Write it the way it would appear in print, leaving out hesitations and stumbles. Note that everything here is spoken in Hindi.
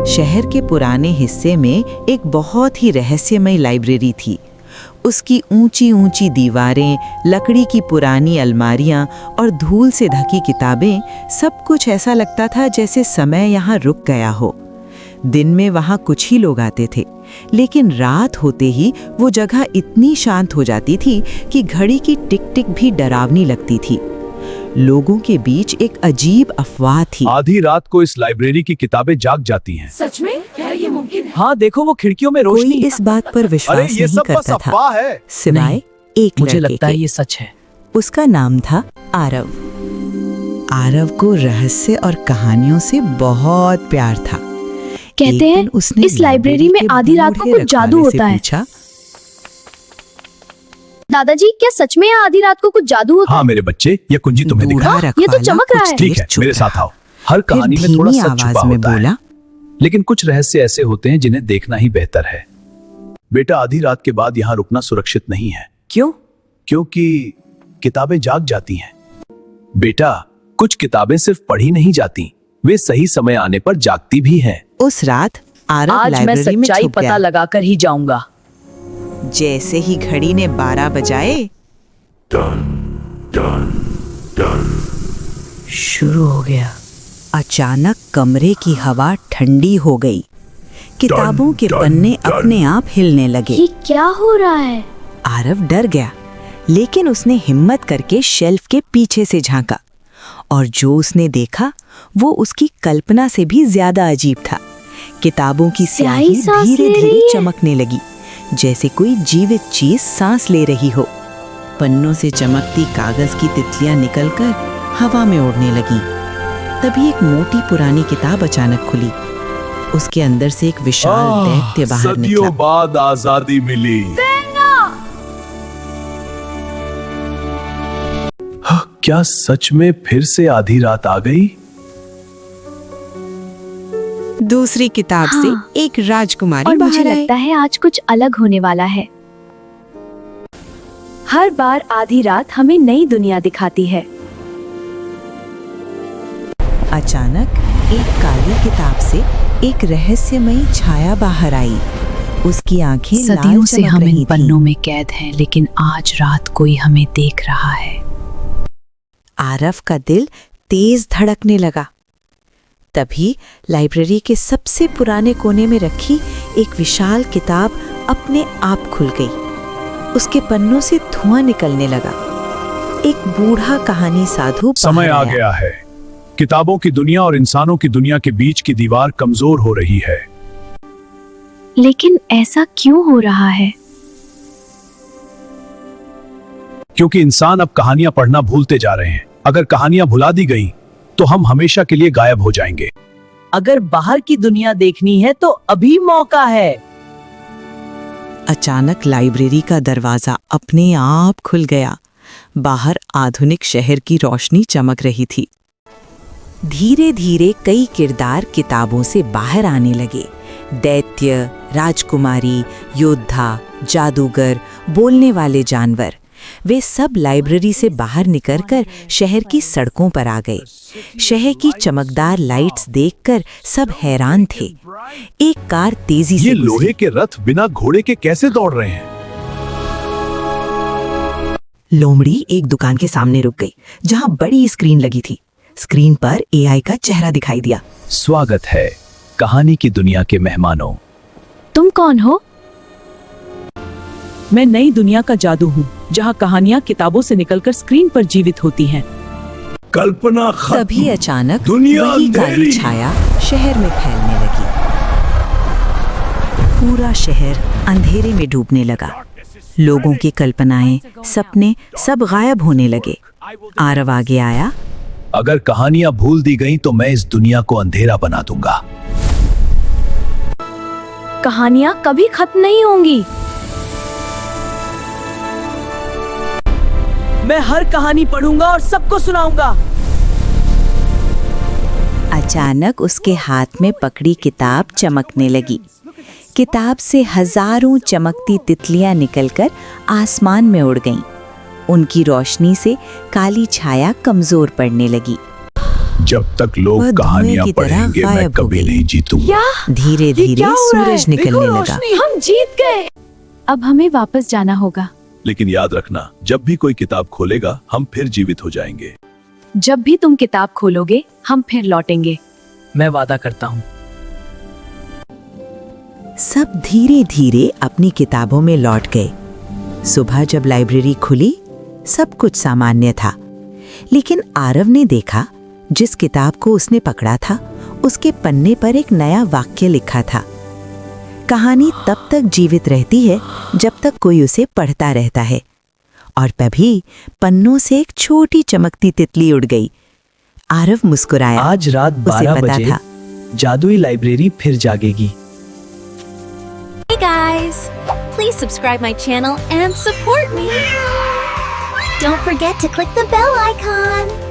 शहर के पुराने हिस्से में एक बहुत ही रहस्यमय लाइब्रेरी थी। उसकी ऊंची ऊंची दीवारें, लकड़ी की पुरानी अलमारियां और धूल से ढकी किताबें, सब कुछ ऐसा लगता था जैसे समय यहाँ रुक गया हो। दिन में वहाँ कुछ ही लोग आते थे, लेकिन रात होते ही वो जगह इतनी शांत हो जाती थी कि घड़ी की टिक टिक भी डरावनी लगती थी। लोगों के बीच एक अजीब अफवाह थी। आधी रात को इस लाइब्रेरी की किताबें जाग जाती हैं। सच में? क्या ये मुमकिन है? हाँ, देखो वो खिड़कियों में कोई रोशनी। इस बात पर विश्वास अरे ये नहीं सब बस करता था, अफवाह है। सिवाय एक मुझे लड़के लगता है के। ये सच है। उसका नाम था आरव। आरव को रहस्य और कहानियों से बहुत प्यार था। कहते एक हैं दिन उसने इस लाइब्रेरी में के आधी रात को बूढ़े कुछ जादू रखवाले से होता है। पूछा, दादाजी, क्या सच में यहाँ आधी रात को कुछ जादू होता हाँ है? मेरे बच्चे, ये कुंजी तुम्हें बूढ़ा दिखा? ये तो रखवाला चमक रहा कुछ है। ठीक देर है, चुप मेरे रहा। साथ आओ। हर फिर कहानी में थोड़ा धीमी सच छुपा आवाज में होता है, बोला, लेकिन कुछ रहस्य ऐसे होते हैं जिन्हें देखना ही बेहतर है। बेटा, आधी रात के बाद यहाँ रुकना सुरक्षित नहीं है। क्यों? क्योंकि किताबें जाग जाती हैं। बेटा, कुछ किताबें सिर्फ पढ़ी नहीं जाती, वे सही समय आने पर जागती भी हैं। उस रात आरव आज मैं लाइब्रेरी में सच्चाई छुप पता गया। लगाकर ही जाऊंगा। जैसे ही घड़ी ने 12 बजाए, शुरू हो गया। अचानक कमरे की हवा ठंडी हो गई। किताबों के पन्ने अपने आप हिलने लगे। ये क्या हो रहा है? आरव डर गया, लेकिन उसने हिम्मत करके शेल्फ के पीछे से झांका, और जो उसने देखा वो उसकी कल्पना से भी ज्यादा अजीब था। किताबों की स्याही सांस धीरे ले रही धीरे है। चमकने लगी, जैसे कोई जीवित चीज सांस ले रही हो। पन्नों से चमकती कागज की तितलियां निकलकर हवा में उड़ने लगीं। तभी एक मोटी पुरानी किताब अचानक खुली। उसके अंदर से एक विशाल दैत्य बाहर निकला। सदियों बाद आजादी मिली। क्या सच में फिर से आधी रात आ गई? दूसरी किताब हाँ। से एक राजकुमारी और मुझे बाहर आई। लगता है आज कुछ अलग होने वाला है। हर बार आधी रात हमें नई दुनिया दिखाती है। अचानक एक काली किताब से एक रहस्यमयी छाया बाहर आई। उसकी आंखें सदियों लाल से चमक हम रही इन थीं। पन्नों में कैद हैं, लेकिन आज रात कोई हमें देख रहा है। आरव का दिल तेज धड़कने लगा। तभी लाइब्रेरी के सबसे पुराने कोने में रखी एक विशाल किताब अपने आप खुल गई। उसके पन्नों से धुआं निकलने लगा। एक बूढ़ा कहानी साधु समय बाहर आ आया। गया है। किताबों की दुनिया और इंसानों की दुनिया के बीच की दीवार कमजोर हो रही है। लेकिन ऐसा क्यों हो रहा है? क्योंकि इंसान अब कहानियां पढ़ना भूलते जा रहे हैं। अगर कहानियां भुला दी गई तो हम हमेशा के लिए गायब हो जाएंगे। अगर बाहर की दुनिया देखनी है तो अभी मौका है। अचानक लाइब्रेरी का दरवाजा अपने आप खुल गया। बाहर आधुनिक शहर की रोशनी चमक रही थी। धीरे धीरे कई किरदार किताबों से बाहर आने लगे। दैत्य, राजकुमारी, योद्धा, जादूगर, बोलने वाले जानवर, वे सब लाइब्रेरी से बाहर निकलकर शहर की सड़कों पर आ गए। शहर की चमकदार लाइट्स देखकर सब हैरान थे। एक कार तेजी से ये गुजरी। लोहे के रथ बिना घोड़े के कैसे दौड़ रहे हैं? लोमड़ी एक दुकान के सामने रुक गई, जहां बड़ी स्क्रीन लगी थी। स्क्रीन पर एआई का चेहरा दिखाई दिया। स्वागत है कहानी की दुनिया के मेहमानों। तुम कौन हो? मैं नई दुनिया का जादू हूँ, जहाँ कहानियाँ किताबों से निकलकर स्क्रीन पर जीवित होती हैं। कल्पना तभी अचानक दुनिया वही काली अंधेरी। छाया शहर में फैलने लगी। पूरा शहर अंधेरे में डूबने लगा। लोगों की कल्पनाएं, सपने सब गायब होने लगे। आरव आगे आया। अगर कहानियां भूल दी गई तो मैं इस दुनिया को अंधेरा बना दूंगा। कहानियाँ कभी खत्म नहीं होंगी। मैं हर कहानी पढ़ूंगा और सबको सुनाऊंगा। अचानक उसके हाथ में पकड़ी किताब चमकने लगी। किताब से हजारों चमकती तितलियां निकलकर आसमान में उड़ गईं। उनकी रोशनी से काली छाया कमजोर पड़ने लगी। जब तक वह लोग धुएं कहानियां की तरह पढ़ेंगे मैं गायब हो कभी गई। नहीं जीतूंगा। धीरे धीरे सूरज निकलने लगा। हम जीत गए। अब हमें वापस जाना होगा। लेकिन याद रखना, जब भी कोई किताब खोलेगा हम फिर जीवित हो जाएंगे। जब भी तुम किताब खोलोगे हम फिर लौटेंगे। मैं वादा करता हूँ। सब धीरे धीरे अपनी किताबों में लौट गए। सुबह जब लाइब्रेरी खुली सब कुछ सामान्य था, लेकिन आरव ने देखा जिस किताब को उसने पकड़ा था उसके पन्ने पर एक नया वाक्य लिखा था। कहानी तब तक जीवित रहती है जब तक कोई उसे पढ़ता रहता है। और तभी पन्नों से एक छोटी चमकती तितली उड़ गई। आरव मुस्कुराया। आज रात उसे 12 पता बजे था। जादुई लाइब्रेरी फिर जागेगी। Hey guys! Please subscribe my channel and support me! Don't forget to click the bell icon!